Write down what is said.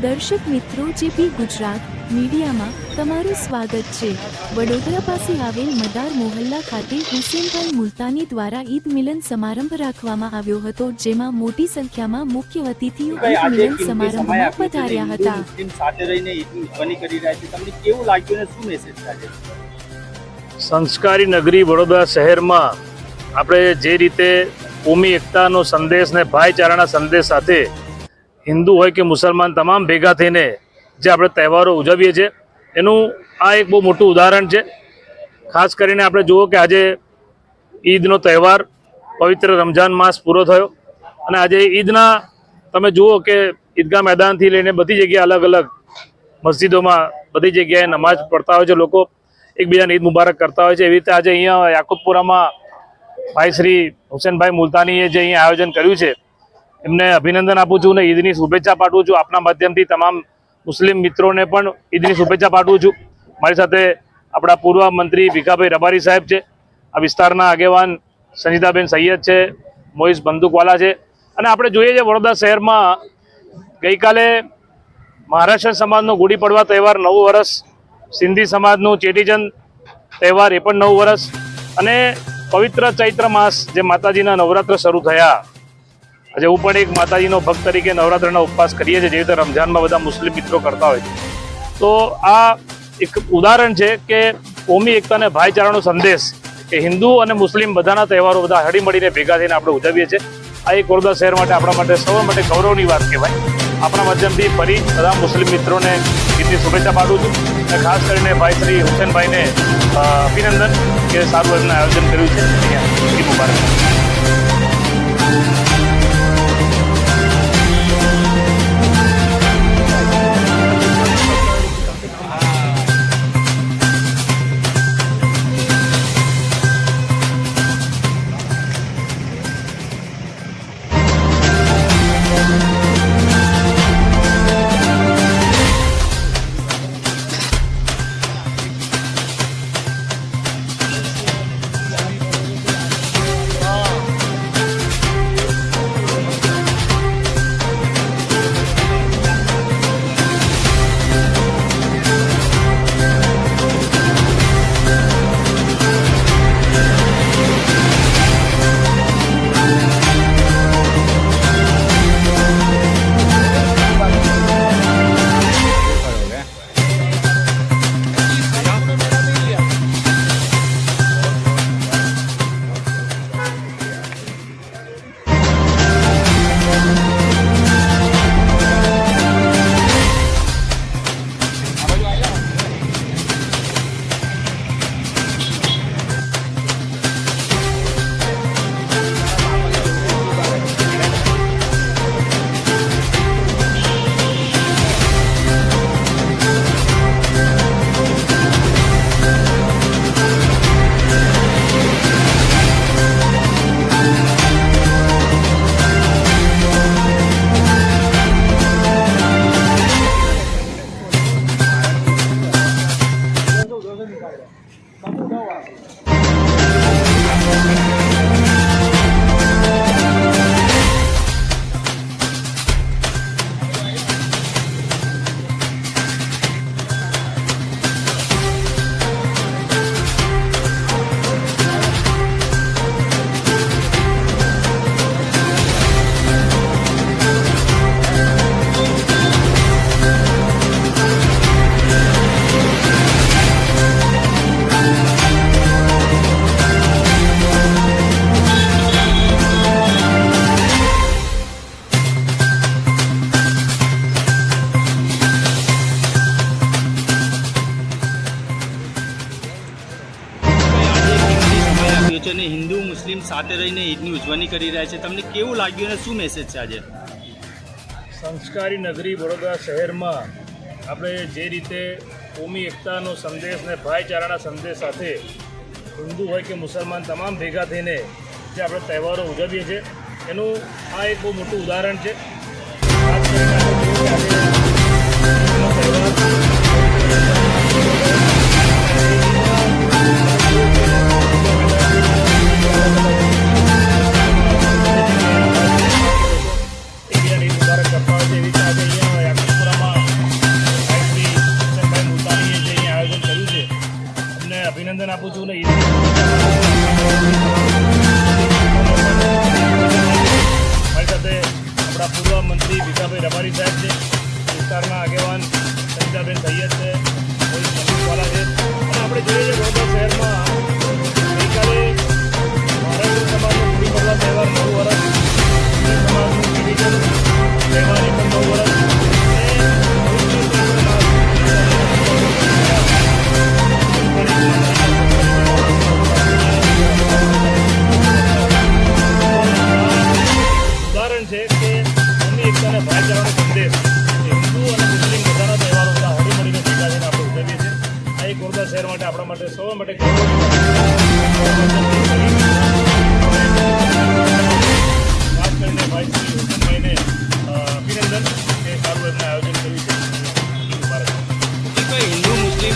દર્શક મિત્રો, જેપી ગુજરાત મીડિયામાં તમારું સ્વાગત છે। વડોદરા પાસે આવેલ મદાર મોહલ્લા ખાતે હુસેનભાઈ મુલતાની દ્વારા ઈદ મિલન સમારંભ રાખવામાં આવ્યો હતો, જેમાં મોટી સંખ્યામાં મુખ્ય અતિથિઓ ઈદ મિલન સમારંભમાં પધાર્યા હતા। સંસ્કારી નગરી વડોદરા શહેરમાં આપણે જે રીતે કોમી એકતાનો સંદેશ ને ભાઈચારાના સંદેશ સાથે હિન્દુ હોય કે મુસલમાન તમામ ભેગા થઈને જે આપણે તહેવારો ઉજવીએ છીએ એનું આ એક બહુ મોટું ઉદાહરણ છે। ખાસ કરીને આપણે જુઓ કે આજે ઈદનો તહેવાર પવિત્ર રમજાન માસ પૂરો થયો અને આજે ઈદના તમે જુઓ કે ઈદગાહ મેદાનથી લઈને બધી જગ્યાએ અલગ અલગ મસ્જિદોમાં બધી જગ્યાએ નમાજ પડતા હોય છે, લોકો એકબીજાને ઈદ મુબારક કરતા હોય છે। એવી રીતે આજે અહીંયા યાકુબપુરામાં ભાઈ શ્રી હુસેનભાઈ મુલતાનીએ જે અહીંયા આયોજન કર્યું છે એમને અભિનંદન આપું છું અને ઈદની શુભેચ્છા પાઠવું છું। આપના માધ્યમથી તમામ મુસ્લિમ મિત્રોને પણ ઈદની શુભેચ્છા પાઠવું છું। મારી સાથે આપણા પૂર્વ મંત્રી ભીખાભાઈ રબારી સાહેબ છે, આ વિસ્તારના આગેવાન સંજીતાબેન સૈયદ છે, મોઈસ બંદૂકવાલા છે અને આપણે જોઈએ છીએ વડોદરા શહેરમાં ગઈકાલે મહારાષ્ટ્ર સમાજનો ગુડી પડવા તહેવાર, નવું વર્ષ, સિંધી સમાજનું ચેટીચંદ તહેવાર એ પણ નવું વર્ષ અને પવિત્ર ચૈત્ર માસ જે માતાજીના નવરાત્ર શરૂ થયા। આજે હું પણ એક માતાજીનો ભક્ત તરીકે નવરાત્રના ઉપવાસ કરીએ છીએ, જેવી રીતે રમઝાનમાં બધા મુસ્લિમ મિત્રો કરતા હોય છે। તો આ એક ઉદાહરણ છે કે કોમી એકતા અને ભાઈચારાનો સંદેશ કે હિન્દુ અને મુસ્લિમ બધાના તહેવારો બધા હળીમળીને ભેગા થઈને આપણે ઉજવીએ છીએ। આ એક વડોદરા શહેર માટે, આપણા માટે, સૌ માટે ગૌરવની વાત કહેવાય। આપણા માધ્યમથી ફરી બધા મુસ્લિમ મિત્રોને ઈદની શુભેચ્છા પાઠવું છું અને ખાસ કરીને ભાઈ શ્રી હુસેનભાઈને અભિનંદન કે સારું એમનું આયોજન કર્યું છે। અહીંયા ઈદ મુબારક। હિન્દુ મુસ્લિમ સાથે રહીને ઈદની ઉજવણી કરી રહ્યા છે, તમને કેવું લાગ્યું અને શું મેસેજ છે આજે? સંસ્કારી નગરી વડોદરા શહેરમાં આપણે જે રીતે કોમી એકતાનો સંદેશ ને ભાઈચારાના સંદેશ સાથે હિન્દુ હોય કે મુસલમાન તમામ ભેગા થઈને જે આપણે તહેવારો ઉજવીએ છીએ એનું આ એક બહુ મોટું ઉદાહરણ છે। ખાસ કરીને આપણે આપું છું ને મારી સાથે આપણા પૂર્વ મંત્રી ભીખાભાઈ રબારી સાહેબ છે, વિસ્તારના આગેવાન સંજાબેન સૈયદ છે, પોલીસ મનીષવાલા છે, અને આપણે જોઈએ છીએ વડોદરા શહેરમાં ગઈકાલે મહારાષ્ટ્ર સમાજનો ગુડી પડવા તહેવાર 9 વર્ષ, મુસ્લિમ સમાજનું ડિવિઝન તહેવારની પણ 9 વર્ષ, ઉદાહરણ છે કે કોમી એકતા અને ભાઈચારાનો સંદેશ હિન્દુ અને મુસ્લિમ બધાના તહેવારો બધા હળી મળીને ભેગા થઈને આપણે ઉજવીએ છીએ. આ એક વડોદરા શહેર માટે આપણા માટે સૌ માટે ખાસ કરીને ભાઈ શ્રી હુસેનભાઈને અભિનંદન કે સારું એમને આયોજન કર્યું છે. કોઈ હિન્દુ મુસ્લિમ